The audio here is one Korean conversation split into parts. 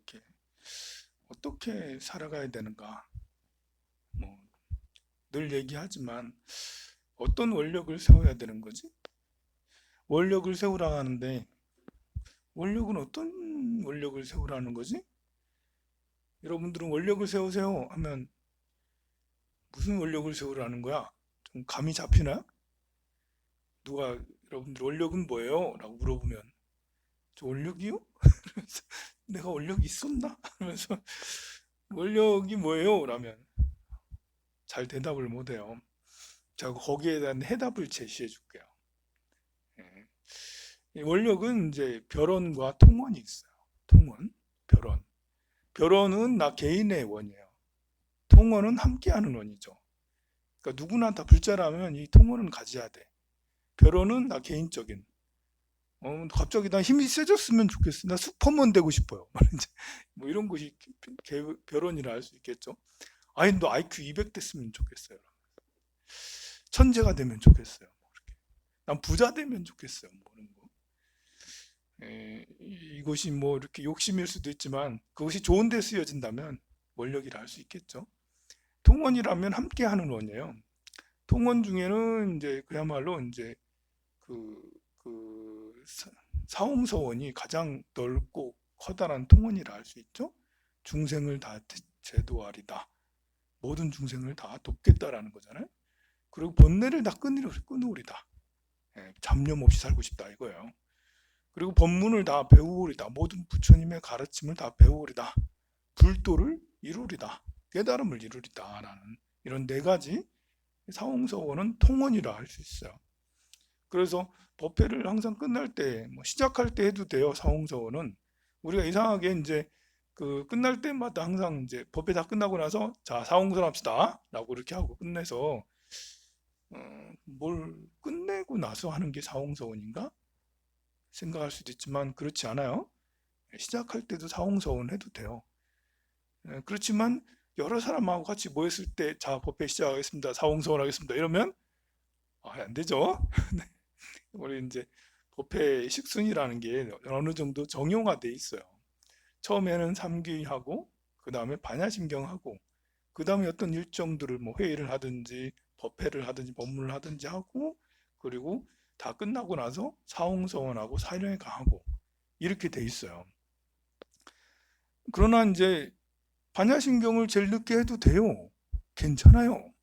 이렇게 어떻게 살아가야 되는가, 뭐 늘 얘기하지만 어떤 원력을 세워야 되는 거지? 원력을 세우라 하는데 원력은 어떤 원력을 세우라는 거지? 여러분들은 원력을 세우세요 하면 무슨 원력을 세우라는 거야? 좀 감이 잡히나? 누가 여러분들 원력은 뭐예요? 라고 물어보면 저 원력이요? 내가 원력이 있었나? 하면서 원력이 뭐예요? 라면 잘 대답을 못해요. 자, 거기에 대한 해답을 제시해 줄게요. 예. 이 원력은 이제 별원과 통원이 있어요. 통원, 별원. 별원은 나 개인의 원이에요. 통원은 함께하는 원이죠. 그러니까 누구나 다 불자라면 이 통원은 가져야 돼. 별원은 나 개인적인. 갑자기 나 힘이 세졌으면 좋겠어. 나 슈퍼맨 되고 싶어요. 뭐 이런 것이 별원이라 할 수 있겠죠. 아니, 너 IQ 200 됐으면 좋겠어요. 천재가 되면 좋겠어요. 뭐 이렇게. 난 부자 되면 좋겠어요. 뭐 이런 거. 이것이 뭐 이렇게 욕심일 수도 있지만 그것이 좋은 데 쓰여진다면 원력이라 할 수 있겠죠. 통원이라면 함께하는 원이에요. 통원 중에는 이제 그야말로 이제 그, 그 사홍서원이 가장 넓고 커다란 통원이라 할 수 있죠. 중생을 다 제도하리다. 모든 중생을 다 돕겠다라는 거잖아요. 그리고 번뇌를 다 끊으리다. 잡념 없이 살고 싶다 이거예요. 그리고 법문을 다 배우리다. 모든 부처님의 가르침을 다 배우리다. 불도를 이루리다. 깨달음을 이루리다. 라는 이런 네 가지 사홍서원은 통원이라 할 수 있어요. 그래서 법회를 항상 끝날 때, 뭐 시작할 때 해도 돼요. 사홍서원은 우리가 이상하게 이제 그 끝날 때마다 항상 이제 법회 다 끝나고 나서 자 사홍서 합시다 라고 이렇게 하고 끝내서 뭘 끝내고 나서 하는 게 사홍서원인가 생각할 수도 있지만 그렇지 않아요. 시작할 때도 사홍서원 해도 돼요. 그렇지만 여러 사람하고 같이 모였을 때 자 법회 시작하겠습니다. 사홍서원 하겠습니다. 이러면 안 되죠. 우리 이제 법회 식순이라는 게 어느 정도 정형화돼 있어요. 처음에는 삼귀하고 그 다음에 반야심경하고 그 다음에 어떤 일정들을 뭐 회의를 하든지 법회를 하든지 법문을 하든지 하고 그리고 다 끝나고 나서 사홍서원하고 사령에 가하고 이렇게 돼 있어요. 그러나 이제 반야심경을 제일 늦게 해도 돼요. 괜찮아요.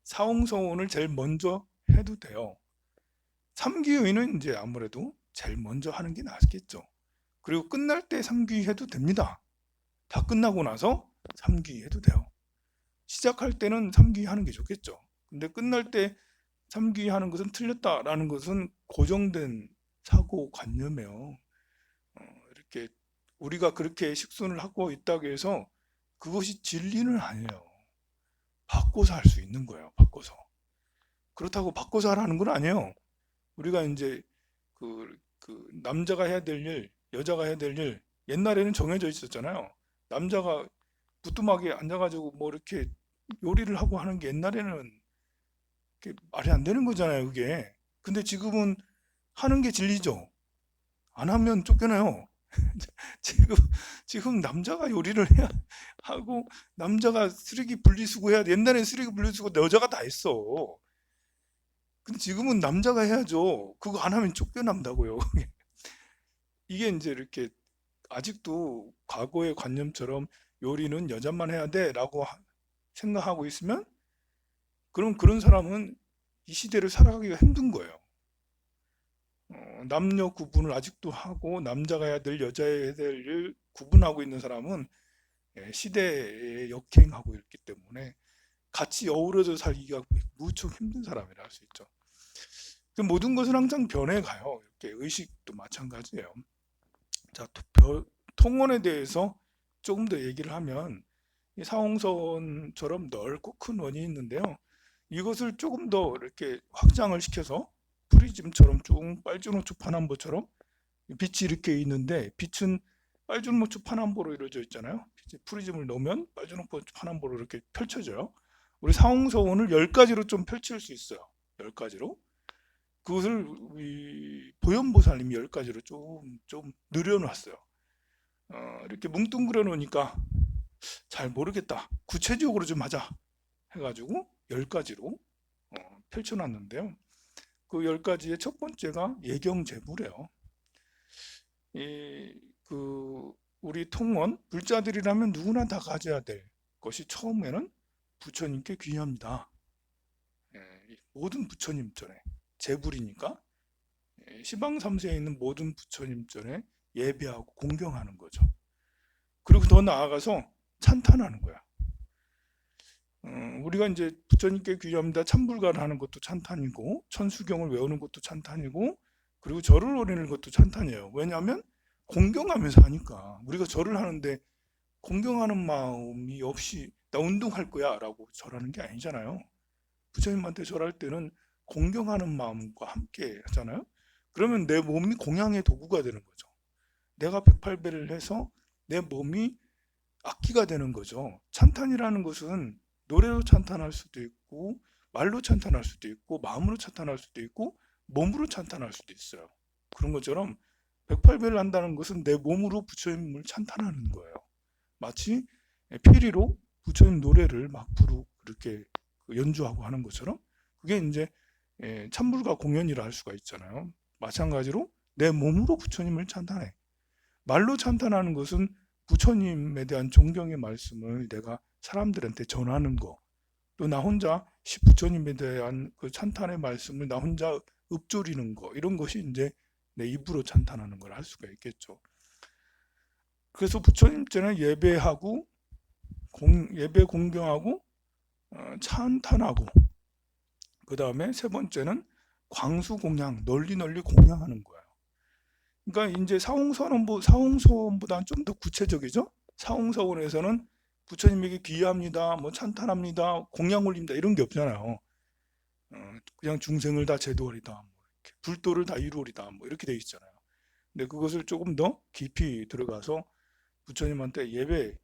사홍서원을 제일 먼저 해도 돼요. 삼귀의는 이제 아무래도 제일 먼저 하는 게 낫겠죠. 그리고 끝날 때 삼귀 해도 됩니다. 다 끝나고 나서 삼귀 해도 돼요. 시작할 때는 삼귀 하는 게 좋겠죠. 근데 끝날 때 삼귀 하는 것은 틀렸다라는 것은 고정된 사고 관념이에요. 이렇게 우리가 그렇게 식순을 하고 있다고 해서 그것이 진리는 아니에요. 바꿔서 할 수 있는 거예요. 바꿔서. 그렇다고 바꿔서 하라는 건 아니에요. 우리가 이제 그 남자가 해야 될 일, 여자가 해야 될 일, 옛날에는 정해져 있었잖아요. 남자가 부뚜막에 앉아가지고 뭐 이렇게 요리를 하고 하는 게 옛날에는 말이 안 되는 거잖아요, 그게. 근데 지금은 하는 게 진리죠. 안 하면 쫓겨나요. 지금, 지금 남자가 요리를 해야 하고, 남자가 쓰레기 분리수거해야 돼. 옛날엔 쓰레기 분리수거 여자가 다 했어. 근데 지금은 남자가 해야죠. 그거 안 하면 쫓겨난다고요. 이게 이제 이렇게 아직도 과거의 관념처럼 요리는 여자만 해야 돼라고 생각하고 있으면 그럼 그런 사람은 이 시대를 살아가기가 힘든 거예요. 남녀 구분을 아직도 하고 남자가 해야 될 여자가 해야 될 일 구분하고 있는 사람은 시대에 역행하고 있기 때문에 같이 어우러져 살기가 무척 힘든 사람이라 할 수 있죠. 그 모든 것은 항상 변해가요. 이렇게 의식도 마찬가지예요. 자, 통원에 대해서 조금 더 얘기를 하면 이 사홍선처럼 넓고 큰 원이 있는데요. 이것을 조금 더 이렇게 확장을 시켜서 프리즘처럼 쭉 빨주노초 파남보처럼 빛이 이렇게 있는데 빛은 빨주노초 파남보로 이루어져 있잖아요. 프리즘을 넣으면 빨주노초 파남보로 이렇게 펼쳐져요. 우리 사홍서원을 10가지로 좀 펼칠 수 있어요. 10가지로. 그것을 보현보살님이 10가지로 좀 늘려놨어요. 이렇게 뭉뚱그려 놓으니까 잘 모르겠다. 구체적으로 좀 하자 해가지고 10가지로 펼쳐놨는데요. 그 10가지의 첫 번째가 예경제부래요. 그 우리 통원 불자들이라면 누구나 다 가져야 될 것이 처음에는 부처님께 귀합니다. 모든 부처님 전에 제불이니까 시방 3세에 있는 모든 부처님 전에 예배하고 공경하는 거죠. 그리고 더 나아가서 찬탄하는 거야. 우리가 이제 부처님께 귀합니다 참불가를 하는 것도 찬탄이고 천수경을 외우는 것도 찬탄이고 그리고 절을 올리는 것도 찬탄이에요. 왜냐하면 공경하면서 하니까. 우리가 절을 하는데 공경하는 마음이 없이 나 운동할 거야 라고 절하는 게 아니잖아요. 부처님한테 절할 때는 공경하는 마음과 함께 하잖아요. 그러면 내 몸이 공양의 도구가 되는 거죠. 내가 108배를 해서 내 몸이 악기가 되는 거죠. 찬탄이라는 것은 노래로 찬탄할 수도 있고 말로 찬탄할 수도 있고 마음으로 찬탄할 수도 있고 몸으로 찬탄할 수도 있어요. 그런 것처럼 108배를 한다는 것은 내 몸으로 부처님을 찬탄하는 거예요. 마치 피리로 부처님 노래를 막 부르고 그렇게 연주하고 하는 것처럼 그게 이제 참불가 공연이라 할 수가 있잖아요. 마찬가지로 내 몸으로 부처님을 찬탄해. 말로 찬탄하는 것은 부처님에 대한 존경의 말씀을 내가 사람들한테 전하는 거. 또 나 혼자 부처님에 대한 그 찬탄의 말씀을 나 혼자 읊조리는 거. 이런 것이 이제 내 입으로 찬탄하는 걸 할 수가 있겠죠. 그래서 부처님 전에 예배하고 예배 공경하고 찬탄하고 그 다음에 세 번째는 광수 공양, 널리 공양하는 거예요. 그러니까 이제 사홍서원보다는 좀 더 구체적이죠. 사홍서원에서는 부처님에게 귀합니다, 뭐 찬탄합니다, 공양 올립니다 이런 게 없잖아요. 그냥 중생을 다 제도하리다, 뭐 이렇게 불도를 다 이루리다, 뭐 이렇게 돼 있잖아요. 근데 그것을 조금 더 깊이 들어가서 부처님한테 예배,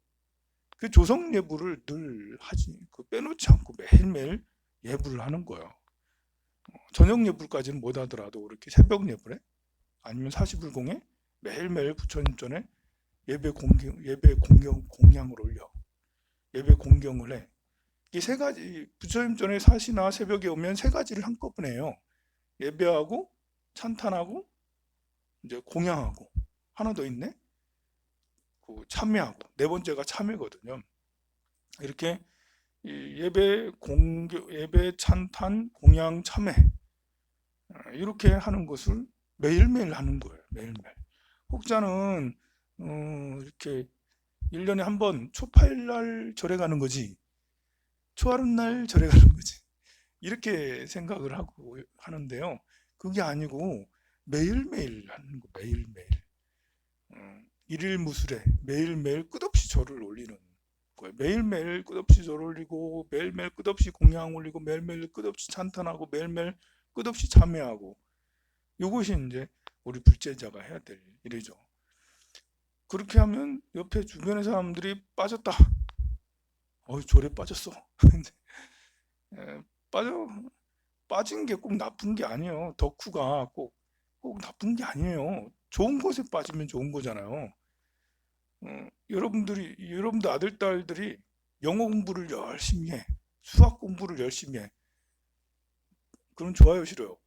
그 조성 예불을 늘 하지, 그 빼놓지 않고 매일매일 예불을 하는 거예요. 저녁 예불까지는 못 하더라도 이렇게 새벽 예불에 아니면 사시불공에 매일매일 부처님 전에 예배 공양을 올려. 예배 공경을 해. 이 세 가지, 부처님 전에 사시나 새벽에 오면 세 가지를 한꺼번에 해요. 예배하고, 찬탄하고, 이제 공양하고. 하나 더 있네? 그 참회하고. 네 번째가 참회거든요. 이렇게 예배, 예배, 찬탄, 공양, 참회. 이렇게 하는 것을 매일매일 하는 거예요. 매일매일. 혹자는 이렇게 1년에 한 번 초파일날 절에 가는 거지 초하룻날 절에 가는 거지 이렇게 생각을 하고 하는데요. 그게 아니고 매일매일 하는 거. 매일매일 일일무술에 매일매일 끝없이 절을 올리는 거예요. 매일매일 끝없이 절 올리고 매일매일 끝없이 공양 올리고 매일매일 끝없이 찬탄하고 매일매일 끝없이 참회하고 이것이 이제 우리 불제자가 해야 될 일이죠. 그렇게 하면 옆에 주변의 사람들이 빠졌다. 절에 빠졌어. 빠진 게 꼭 나쁜 게 아니에요. 덕후가 꼭 나쁜 게 아니에요. 좋은 곳에 빠지면 좋은 거잖아요. 여러분들 아들, 딸들이 영어 공부를 열심히 해. 수학 공부를 열심히 해. 그럼 좋아요, 싫어요?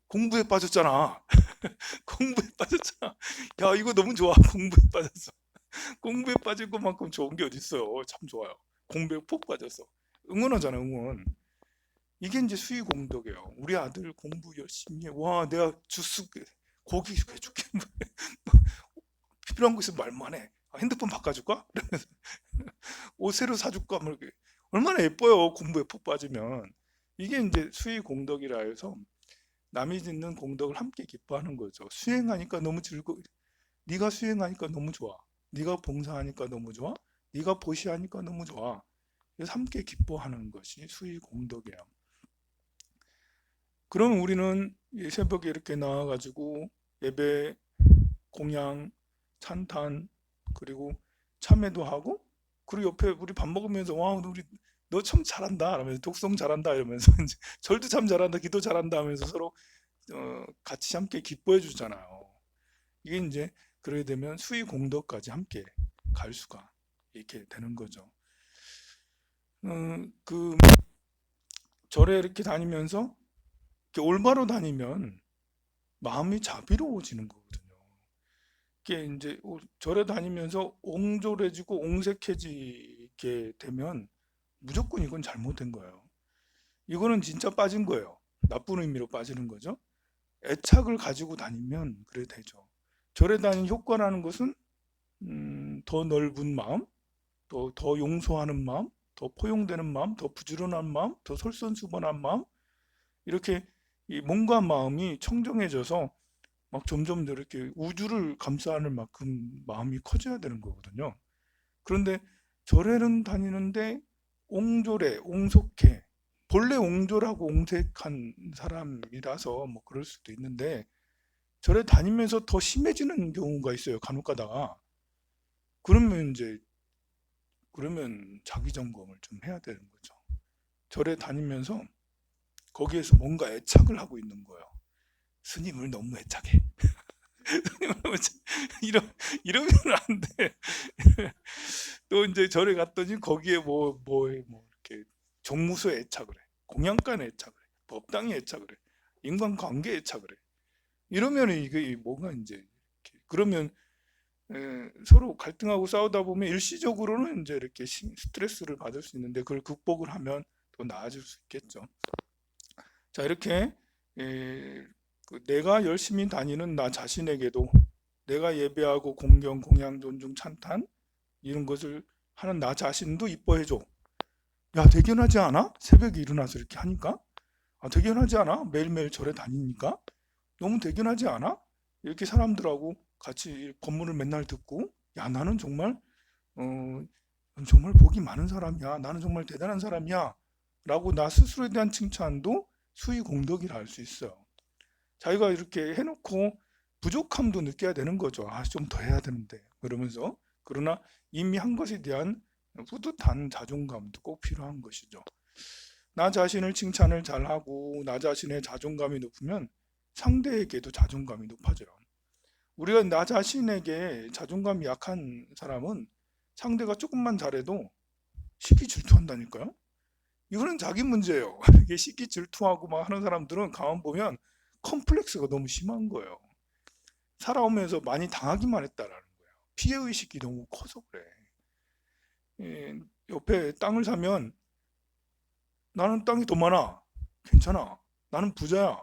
공부에 빠졌잖아. 공부에 빠졌잖아. 야, 이거 너무 좋아. 공부에 빠졌어. 공부에 빠질 것만큼 좋은 게 어딨어요. 참 좋아요. 공부에 푹 빠졌어. 응원하잖아, 응원. 이게 이제 수의 공덕이에요. 우리 아들 공부 열심히 해. 와, 내가 주스 고기 해줄게. 필요한 거 있으면 말만 해. 핸드폰 바꿔줄까? 옷 새로 사줄까? 뭐 이렇게. 얼마나 예뻐요. 공부에 푹 빠지면. 이게 이제 수의 공덕이라 해서 남이 짓는 공덕을 함께 기뻐하는 거죠. 수행하니까 너무 네가 수행하니까 너무 좋아. 네가 봉사하니까 너무 좋아. 네가 보시하니까 너무 좋아. 그래서 함께 기뻐하는 것이 수의 공덕이에요. 그럼 우리는 새벽에 이렇게 나와가지고 예배, 공양, 찬탄, 그리고 참회도 하고, 그리고 옆에 우리 밥 먹으면서 와, 우리 너 참 잘한다 이러면서 독성 잘한다 이러면서 절도 참 잘한다, 기도 잘한다 하면서 서로 같이 함께 기뻐해 주잖아요. 이게 이제 그러게 되면 수의 공덕까지 함께 갈 수가 이렇게 되는 거죠. 그 절에 이렇게 다니면서 이렇게 올바로 다니면 마음이 자비로워지는 거거든요. 이게 이제 절에 다니면서 옹졸해지고 옹색해지게 되면 무조건 이건 잘못된 거예요. 이거는 진짜 빠진 거예요. 나쁜 의미로 빠지는 거죠. 애착을 가지고 다니면 그래 되죠. 절에 다니는 효과라는 것은 더 넓은 마음, 더 용서하는 마음, 더 포용되는 마음, 더 부지런한 마음, 더 솔선수범한 마음, 이렇게 이 몸과 마음이 청정해져서 막 점점 이렇게 우주를 감싸는 만큼 마음이 커져야 되는 거거든요. 그런데 절에는 다니는데 옹졸해, 옹속해. 본래 옹졸하고 옹색한 사람이라서 뭐 그럴 수도 있는데 절에 다니면서 더 심해지는 경우가 있어요. 간혹 가다가. 그러면 자기 점검을 좀 해야 되는 거죠. 절에 다니면서 거기에서 뭔가 애착을 하고 있는 거예요. 스님을 너무 애착해. 이러, 이러면 안 돼. 또 이제 절에 갔더니 거기에 뭐 이렇게 종무소에 애착을 해. 공양간에 애착을 해. 법당에 애착을 해. 인간관계에 애착을 해. 이러면 이게 뭐가 이제 이렇게 그러면 서로 갈등하고 싸우다 보면 일시적으로는 이제 이렇게 스트레스를 받을 수 있는데 그걸 극복을 하면 더 나아질 수 있겠죠. 자, 이렇게 내가 열심히 다니는 나 자신에게도 내가 예배하고 공경, 공양, 존중, 찬탄 이런 것을 하는 나 자신도 이뻐해줘. 야, 대견하지 않아? 새벽에 일어나서 이렇게 하니까? 아, 대견하지 않아? 매일매일 절에 다니니까? 너무 대견하지 않아? 이렇게 사람들하고 같이 법문을 맨날 듣고, 야, 나는 어, 정말 복이 많은 사람이야. 나는 정말 대단한 사람이야. 라고 나 스스로에 대한 칭찬도 수의 공덕이라 할 수 있어요. 자기가 이렇게 해놓고 부족함도 느껴야 되는 거죠. 아, 좀 더 해야 되는데. 그러면서. 그러나 이미 한 것에 대한 뿌듯한 자존감도 꼭 필요한 것이죠. 나 자신을 칭찬을 잘하고 나 자신의 자존감이 높으면 상대에게도 자존감이 높아져요. 우리가 나 자신에게 자존감이 약한 사람은 상대가 조금만 잘해도 시기 질투한다니까요. 이거는 자기 문제예요. 이게 시기 질투하고 막 하는 사람들은 가만 보면 컴플렉스가 너무 심한 거예요. 살아오면서 많이 당하기만 했다라는 거예요. 피해의식이 너무 커서 그래. 옆에 땅을 사면 나는 땅이 더 많아. 괜찮아. 나는 부자야.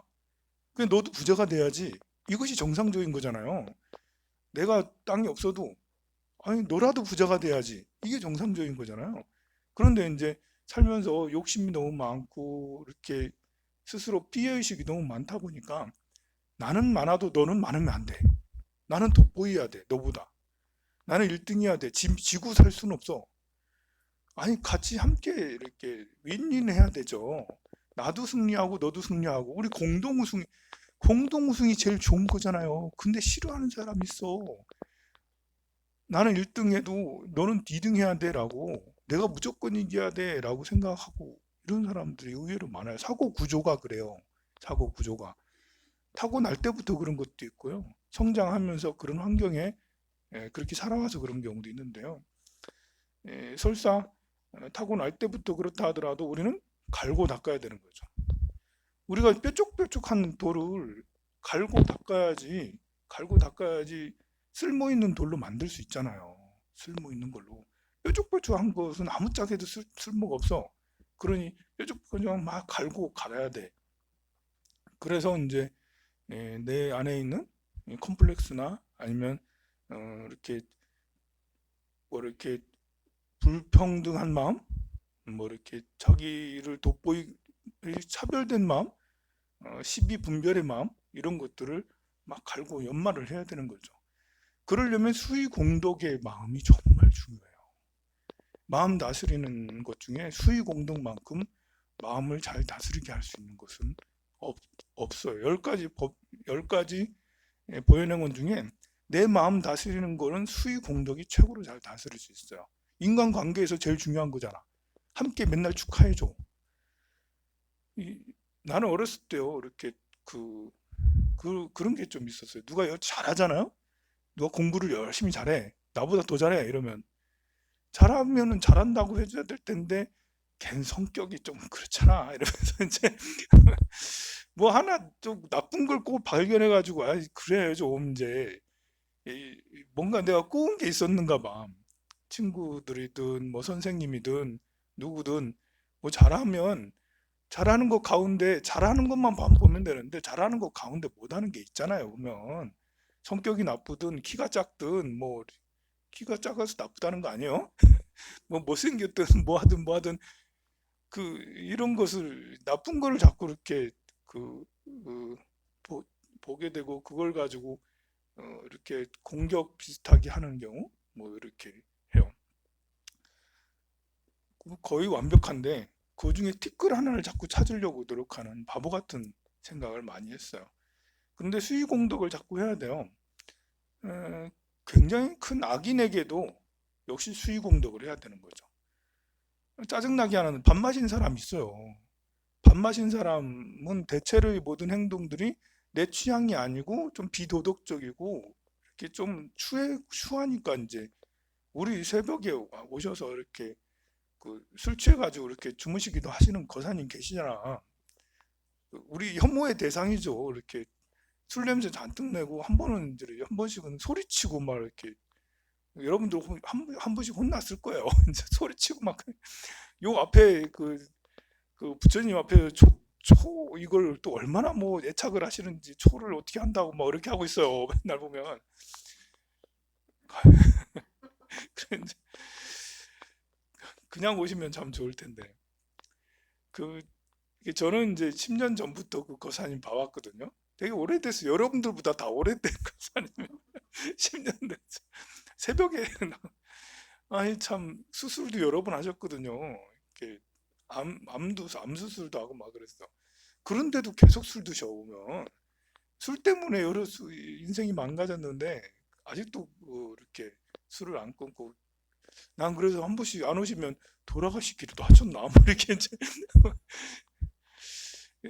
그냥 너도 부자가 돼야지. 이것이 정상적인 거잖아요. 내가 땅이 없어도 아니 너라도 부자가 돼야지. 이게 정상적인 거잖아요. 그런데 이제 살면서 욕심이 너무 많고 이렇게 스스로 피해의식이 너무 많다 보니까 나는 많아도 너는 많으면 안 돼. 나는 돋보여야 돼. 너보다. 나는 1등이어야 돼. 지고 살 수는 없어. 아니 같이 함께 이렇게 윈윈 해야 되죠. 나도 승리하고 너도 승리하고 우리 공동 우승이 제일 좋은 거잖아요. 근데 싫어하는 사람이 있어. 나는 1등 해도 너는 2등 해야 돼라고 내가 무조건 이겨야 돼라고 생각하고 이런 사람들이 의외로 많아요. 사고 구조가 그래요. 사고 구조가 타고날 때부터 그런 것도 있고요. 성장하면서 그런 환경에 그렇게 살아와서 그런 경우도 있는데요. 설사 타고날 때부터 그렇다 하더라도 우리는 갈고 닦아야 되는 거죠. 우리가 뾰족뾰족한 돌을 갈고 닦아야지 쓸모 있는 돌로 만들 수 있잖아요. 쓸모 있는 걸로. 뾰족뾰족한 것은 아무짝에도 쓸모가 없어. 그러니 뾰족뾰족한 막 갈고 갈아야 돼. 그래서 이제 내 안에 있는 컴플렉스나 아니면 이렇게 이렇게 불평등한 마음, 이렇게 자기를 돋보이 차별된 마음, 시비 분별의 마음 이런 것들을 막 갈고 연마를 해야 되는 거죠. 그러려면 수의 공덕의 마음이 정말 중요해요. 마음 다스리는 것 중에 수의 공덕만큼 마음을 잘 다스리게 할 수 있는 것은 없어요. 10가지 보현행원 중에 내 마음 다스리는 거는 수의 공덕이 최고로 잘 다스릴 수 있어요. 인간관계에서 제일 중요한 거잖아. 함께 맨날 축하해줘. 나는 어렸을 때요, 이렇게 그런 게 좀 있었어요. 누가 잘하잖아요? 누가 공부를 열심히 잘해. 나보다 더 잘해. 이러면 잘하면은 잘한다고 해줘야 될 텐데 걘 성격이 좀 그렇잖아. 이러면서 이제 뭐 하나 좀 나쁜 걸 꼭 발견해 가지고 아 그래 좀 이제 뭔가 내가 꼬은 게 있었는가 봐. 친구들이든 뭐 선생님이든 누구든 뭐 잘하면 잘하는 것 가운데 잘하는 것만 보면 되는데 잘하는 것 가운데 못하는 게 있잖아요. 보면 성격이 나쁘든 키가 작든 뭐 키가 작아서 나쁘다는 거 아니에요? 뭐 못생겼든 뭐 하든 그 이런 것을 나쁜 거를 자꾸 이렇게 그, 그 보, 보게 되고 그걸 가지고 이렇게 공격 비슷하게 하는 경우 뭐 이렇게 해요. 거의 완벽한데 그 중에 티끌 하나를 자꾸 찾으려고 노력하는 바보 같은 생각을 많이 했어요. 근데 수의 공덕을 자꾸 해야 돼요. 에, 굉장히 큰 악인에게도 역시 수의 공덕을 해야 되는 거죠. 짜증나게 하는 밥 마신 사람 있어요. 밥 마신 사람은 대체로의 모든 행동들이 내 취향이 아니고 좀 비도덕적이고 이렇게 좀 추하니까 이제 우리 새벽에 오셔서 이렇게 그 술 취해가지고 이렇게 주무시기도 하시는 거사님 계시잖아. 우리 혐오의 대상이죠. 이렇게 술 냄새 잔뜩 내고 한 번은 이제 한 번씩은 소리치고 막 이렇게 여러분들 한 번씩 혼났을 거예요. 이제 소리치고 막 요 앞에 그 부처님 앞에 초 이걸 또 얼마나 뭐 애착을 하시는지 초를 어떻게 한다고 막 이렇게 하고 있어요. 맨날 보면. 그런데 그냥 오시면 참 좋을 텐데. 그 저는 이제 10년 전부터 그 거사님 봐왔거든요. 되게 오래됐어요. 여러분들보다 다 오래된 거사님. 10년 됐어. 새벽에 아니 참 수술도 여러 번 하셨거든요. 이렇게 암 수술도 하고 막 그랬어. 그런데도 계속 술 드셔오면 술 때문에 인생이 망가졌는데 아직도 이렇게 술을 안 끊고 난 그래서 한 번씩 안 오시면 돌아가시기도 하셨나 뭐 이렇게 이제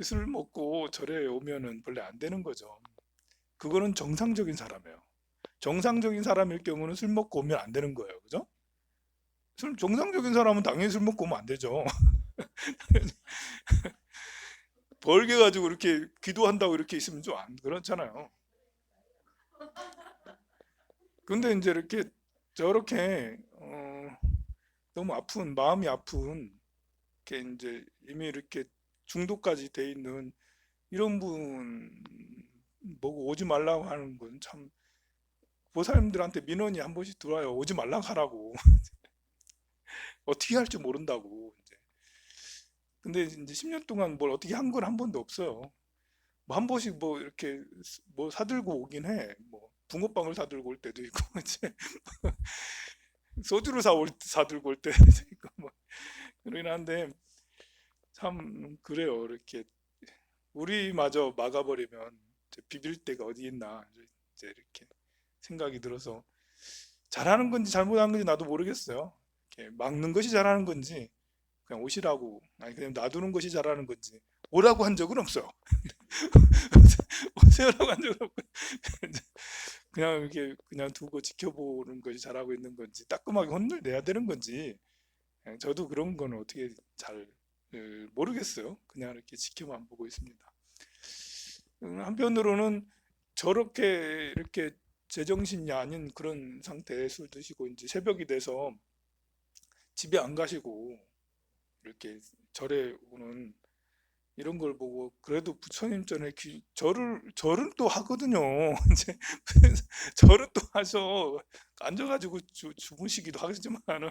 술 먹고 절에 오면은 원래 안 되는 거죠. 그거는 정상적인 사람이에요. 정상적인 사람일 경우는 술 먹고 오면 안 되는 거예요. 그죠? 정상적인 사람은 당연히 술 먹고 오면 안 되죠. 벌게 가지고 이렇게 기도한다고 이렇게 있으면 좀 안 그렇잖아요. 근데 이제 이렇게 저렇게 너무 아픈 마음이 아픈 게 이제 이미 이렇게 중독까지 돼 있는 이런 분 보고 오지 말라고 하는 건 참 보살님들한테 민원이 한 번씩 들어와요. 오지 말라고 하라고. 어떻게 할지 모른다고. 이제. 근데 이제 10년 동안 뭘 어떻게 한 건 한 번도 없어요. 뭐 한 번씩 뭐 이렇게 뭐 사들고 오긴 해. 뭐 붕어빵을 사들고 올 때도 있고 이제 소주를 사들고 올 때도 있고 뭐 그러긴 한데 참 그래요. 이렇게 우리마저 막아버리면 이제 비빌 데가 어디 있나 이제 이렇게 생각이 들어서 잘하는 건지 잘못하는 건지 나도 모르겠어요. 이렇게 막는 것이 잘하는 건지 그냥 오시라고 아니 그냥 놔두는 것이 잘하는 건지 오라고 한 적은 없어요. 오세요라고 한 적은 없고 그냥 이렇게 그냥 두고 지켜보는 것이 잘하고 있는 건지 따끔하게 혼을 내야 되는 건지 저도 그런 거는 어떻게 잘 모르겠어요. 그냥 이렇게 지켜만 보고 있습니다. 한편으로는 저렇게 이렇게 제정신이 아닌 그런 상태에 술 드시고 이제 새벽이 돼서 집에 안 가시고 이렇게 절에 오는 이런 걸 보고 그래도 부처님 전에 절은 또 하거든요. 이제 절은 또 하셔 앉아가지고 주무시기도 하지만은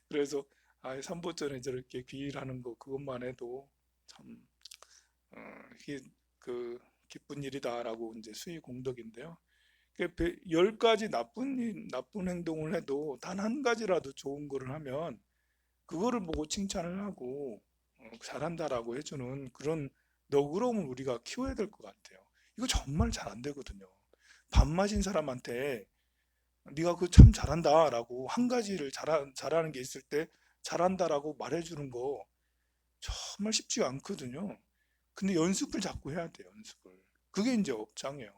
그래서 삼보전에 저렇게 귀일하는 거 그것만 해도 참 이게 그 기쁜 일이다라고 이제 수의 공덕인데요. 10가지 나쁜 행동을 해도 단 한 가지라도 좋은 거를 하면 그거를 보고 칭찬을 하고 잘한다라고 해주는 그런 너그러움을 우리가 키워야 될 것 같아요. 이거 정말 잘 안 되거든요. 밥 마신 사람한테 네가 그거 참 잘한다라고 한 가지를 잘하는 게 있을 때 잘한다라고 말해주는 거 정말 쉽지가 않거든요. 근데 연습을 자꾸 해야 돼요. 연습을. 그게 이제 업장이에요.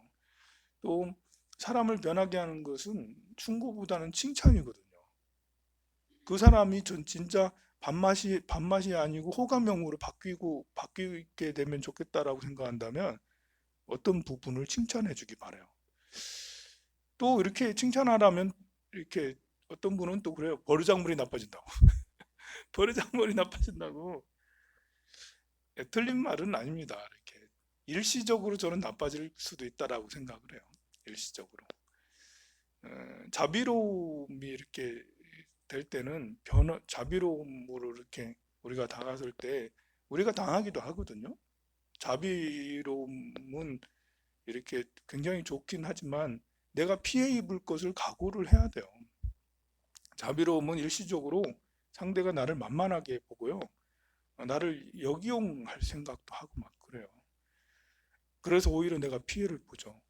또 사람을 변하게 하는 것은 충고보다는 칭찬이거든요. 그 사람이 진짜 밥맛이 아니고 호감형으로 바뀌게 되면 좋겠다라고 생각한다면 어떤 부분을 칭찬해 주기 바래요. 또 이렇게 칭찬하라면 이렇게 어떤 분은 또 그래요. 버르장물이 나빠진다고. 버르장물이 나빠진다고. 예, 틀린 말은 아닙니다. 이렇게 일시적으로 저는 나빠질 수도 있다라고 생각을 해요. 일시적으로. 자비로움이 이렇게 될 때는 자비로움으로 이렇게 우리가 다가설 때 우리가 당하기도 하거든요. 자비로움은 이렇게 굉장히 좋긴 하지만 내가 피해 입을 것을 각오를 해야 돼요. 자비로움은 일시적으로 상대가 나를 만만하게 보고요. 나를 역이용할 생각도 하고 막 그래요. 그래서 오히려 내가 피해를 보죠.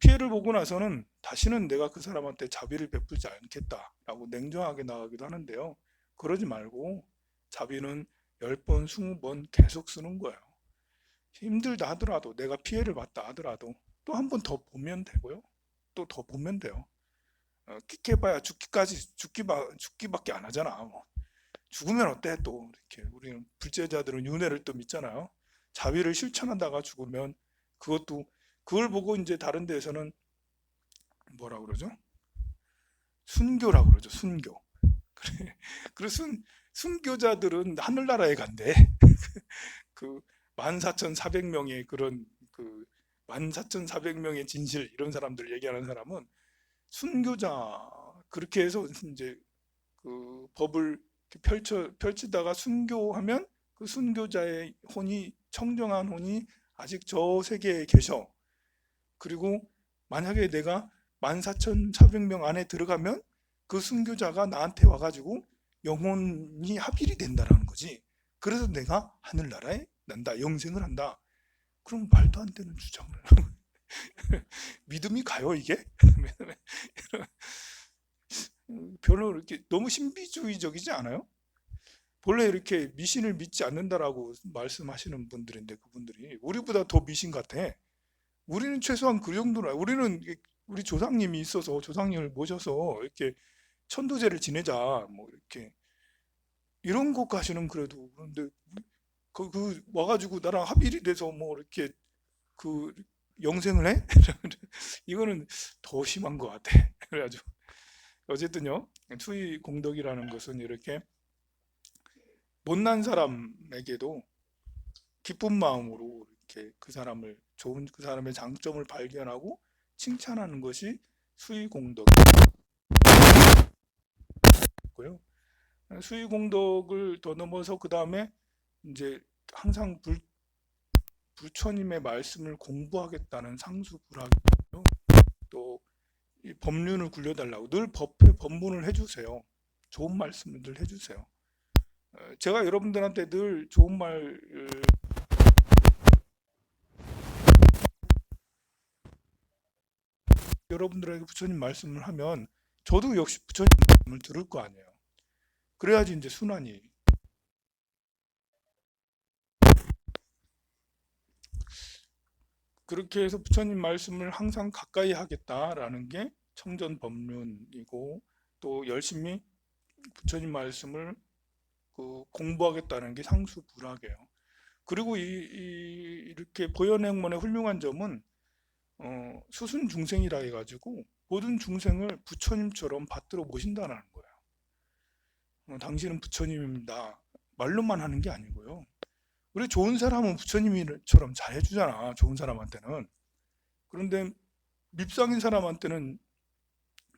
피해를 보고 나서는 다시는 내가 그 사람한테 자비를 베풀지 않겠다라고 냉정하게 나가기도 하는데요. 그러지 말고 자비는 10번, 20번 계속 쓰는 거예요. 힘들다 하더라도 내가 피해를 봤다 하더라도 또 한 번 더 보면 되고요. 또 더 보면 돼요. 끽해봐야 죽기밖에 안 하잖아. 뭐. 죽으면 어때 또 이렇게 우리는 불제자들은 윤회를 또 믿잖아요. 자비를 실천하다가 죽으면 그것도 그걸 보고 이제 다른 데에서는 뭐라 그러죠? 순교라고 그러죠. 순교. 그래. 그 순교자들은 하늘나라에 간대. 그 14,400명의 그런 그 14,400명의 진실 이런 사람들 얘기하는 사람은 순교자 그렇게 해서 이제 그 법을 펼치다가 순교하면 그 순교자의 혼이 청정한 혼이 아직 저 세계에 계셔. 그리고 만약에 내가 14,400명 안에 들어가면 그 순교자가 나한테 와가지고 영혼이 합일이 된다라는 거지. 그래서 내가 하늘나라에 난다, 영생을 한다. 그럼 말도 안 되는 주장을 믿음이 가요 이게? 별로 이렇게 너무 신비주의적이지 않아요? 본래 이렇게 미신을 믿지 않는다라고 말씀하시는 분들인데 그분들이 우리보다 더 미신 같아. 우리는 최소한 그 정도는 우리는 우리 조상님이 있어서 조상님을 모셔서 이렇게 천도제를 지내자 뭐 이렇게 이런 것까지는 그래도 그런데 그 와가지고 나랑 합일이 돼서 뭐 이렇게 그 영생을 해? 이거는 더 심한 것 같아. 그래가지고 어쨌든요 추위 공덕이라는 것은 이렇게 못난 사람에게도 기쁜 마음으로 이렇게 그 사람의 장점을 발견하고 칭찬하는 것이 수의 공덕이고요. 수의 공덕을 더 넘어서 그 다음에 이제 항상 부처님의 말씀을 공부하겠다는 상수불학이고요. 또 이 법륜을 굴려달라고 늘 법문을 해주세요. 좋은 말씀을 늘 해주세요. 제가 여러분들한테 늘 좋은 말 여러분들에게 부처님 말씀을 하면 저도 역시 부처님 말씀을 들을 거 아니에요. 그래야지 이제 순환이. 그렇게 해서 부처님 말씀을 항상 가까이 하겠다라는 게 청전법륜이고 또 열심히 부처님 말씀을 공부하겠다는 게 상수불학이에요. 그리고 이렇게 보현행문의 훌륭한 점은 수순 중생이라 해가지고 모든 중생을 부처님처럼 받들어 모신다는 거예요. 당신은 부처님입니다. 말로만 하는 게 아니고요. 우리 좋은 사람은 부처님처럼 잘해주잖아. 좋은 사람한테는. 그런데 밉상인 사람한테는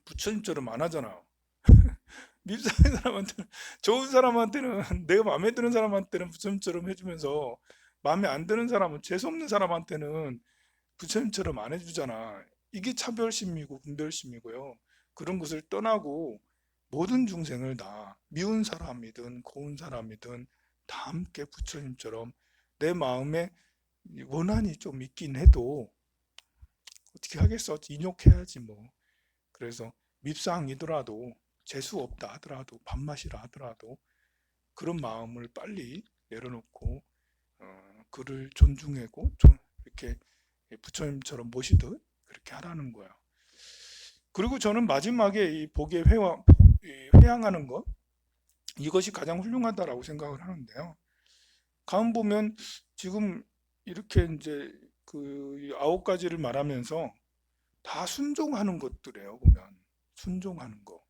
부처님처럼 안 하잖아. 밉상인 사람한테는 좋은 사람한테는 내가 마음에 드는 사람한테는 부처님처럼 해주면서 마음에 안 드는 사람은 재수없는 사람한테는 부처님처럼 안 해주잖아. 이게 차별심이고 분별심이고요. 그런 것을 떠나고 모든 중생을 다 미운 사람이든 고운 사람이든 다 함께 부처님처럼 내 마음에 원한이 좀 있긴 해도 어떻게 하겠어? 인욕해야지 뭐. 그래서 밉상이더라도 재수 없다 하더라도 밥맛이라 하더라도 그런 마음을 빨리 내려놓고 그를 존중하고 이렇게 부처님처럼 모시듯 그렇게 하라는 거예요. 그리고 저는 마지막에 이 복에 회양하는 것, 이것이 가장 훌륭하다라고 생각을 하는데요. 가만 보면 지금 이렇게 이제 그 9가지를 말하면서 다 순종하는 것들이에요. 보면 순종하는 거.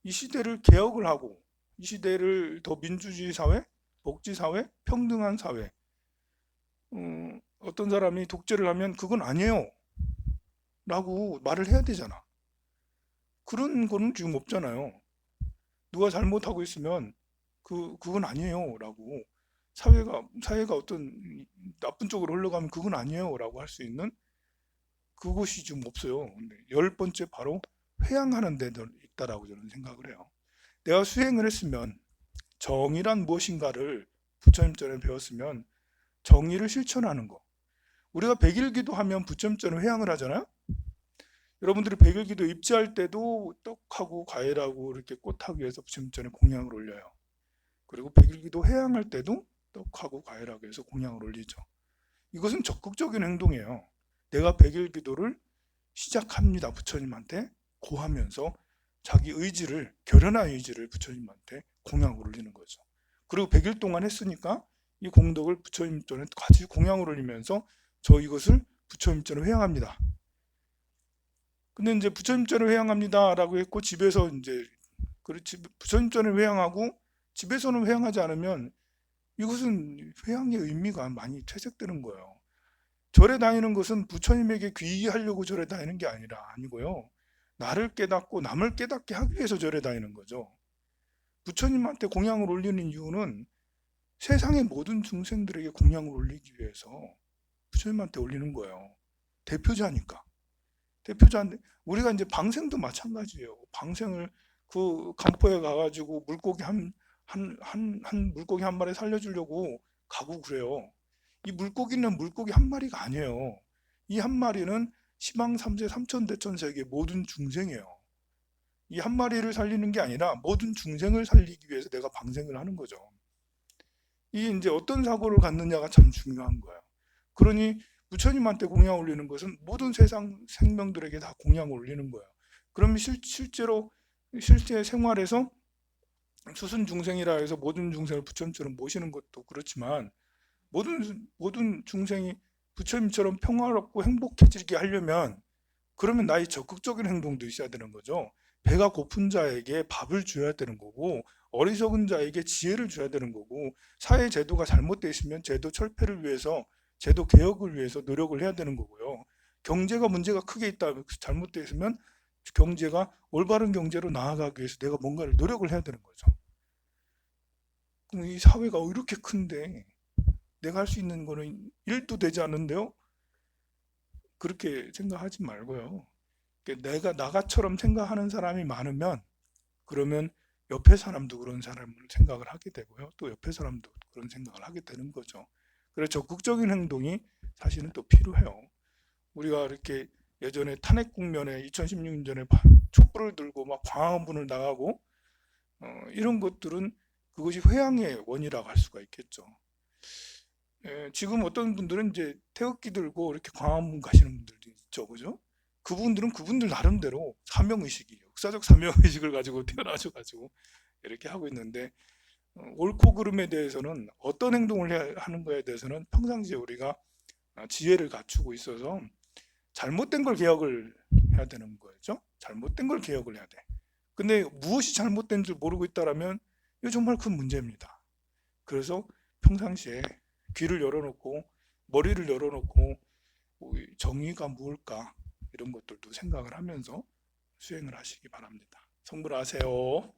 이 시대를 개혁을 하고 이 시대를 더 민주주의 사회, 복지 사회, 평등한 사회. 어떤 사람이 독재를 하면 그건 아니에요 라고 말을 해야 되잖아. 그런 거는 지금 없잖아요. 누가 잘못하고 있으면 그건 아니에요 라고, 사회가 어떤 나쁜 쪽으로 흘러가면 그건 아니에요 라고 할 수 있는 그것이 좀 없어요. 근데 10번째 바로 회양하는 데 있다라고 저는 생각을 해요. 내가 수행을 했으면 정의란 무엇인가를 부처님 전에 배웠으면 정의를 실천하는 거. 우리가 백일기도 하면 부처님 전에 회양을 하잖아요. 여러분들이 백일기도 입지할 때도 떡하고 과일하고 이렇게 꽃하기 위해서 부처님 전에 공양을 올려요. 그리고 백일기도 회양할 때도 떡하고 과일하기 위해서 공양을 올리죠. 이것은 적극적인 행동이에요. 내가 백일기도를 시작합니다. 부처님한테 고하면서 자기 의지를, 결연한 의지를 부처님한테 공양을 올리는 거죠. 그리고 100일 동안 했으니까 이 공덕을 부처님 전에 같이 공양을 올리면서 저 이것을 부처님 전에 회양합니다. 근데 이제 부처님 전에 회양합니다 라고 했고, 집에서 이제 그렇지 부처님 전에 회양하고 집에서는 회양하지 않으면 이것은 회양의 의미가 많이 퇴색되는 거예요. 절에 다니는 것은 부처님에게 귀의하려고 절에 다니는 게 아니고요. 나를 깨닫고 남을 깨닫게 하기 위해서 절에 다니는 거죠. 부처님한테 공양을 올리는 이유는 세상의 모든 중생들에게 공양을 올리기 위해서 부처님한테 올리는 거예요. 대표자니까. 대표자인데 우리가 이제 방생도 마찬가지예요. 방생을 그 강포에 가가지고 물고기 한 물고기 한 마리 살려주려고 가고 그래요. 이 물고기는 물고기 한 마리가 아니에요. 이 한 마리는 시방 3세 3천대천세계 모든 중생이에요. 이 한 마리를 살리는 게 아니라 모든 중생을 살리기 위해서 내가 방생을 하는 거죠. 이 이제 어떤 사고를 갖느냐가 참 중요한 거예요. 그러니 부처님한테 공양 올리는 것은 모든 세상 생명들에게 다 공양 올리는 거예요. 그러면 실제로 실제 생활에서 수순 중생이라 해서 모든 중생을 부처님처럼 모시는 것도 그렇지만 모든 중생이 부처님처럼 평화롭고 행복해지게 하려면 그러면 나의 적극적인 행동도 있어야 되는 거죠. 배가 고픈 자에게 밥을 줘야 되는 거고, 어리석은 자에게 지혜를 줘야 되는 거고, 사회 제도가 잘못되어 있으면 제도 철폐를 위해서, 제도 개혁을 위해서 노력을 해야 되는 거고요. 경제가 문제가 크게 있다, 잘못되어 있으면 경제가 올바른 경제로 나아가기 위해서 내가 뭔가를 노력을 해야 되는 거죠. 그럼 이 사회가 이렇게 큰데 내가 할 수 있는 거는 1도 되지 않는데요? 그렇게 생각하지 말고요. 내가 나가처럼 생각하는 사람이 많으면 그러면 옆에 사람도 그런 사람을 생각을 하게 되고요. 또 옆에 사람도 그런 생각을 하게 되는 거죠. 그래서 적극적인 행동이 사실은 또 필요해요. 우리가 이렇게 예전에 탄핵 국면에 2016년에 촛불을 들고 막 광화문을 나가고 이런 것들은 그것이 회양의 원이라고 할 수가 있겠죠. 지금 어떤 분들은 이제 태극기 들고 이렇게 광화문 가시는 분들도 있죠, 그죠? 그분들은 그분들 나름대로 사명의식이, 역사적 사명의식을 가지고 태어나셔가지고 이렇게 하고 있는데, 옳고 그름에 대해서는 어떤 행동을 하는 거에 대해서는 평상시에 우리가 지혜를 갖추고 있어서 잘못된 걸 개혁을 해야 되는 거죠. 잘못된 걸 개혁을 해야 돼. 근데 무엇이 잘못된 줄 모르고 있다라면 이거 정말 큰 문제입니다. 그래서 평상시에 귀를 열어놓고 머리를 열어놓고 정의가 무엇일까 이런 것들도 생각을 하면서 수행을 하시기 바랍니다. 성불하세요.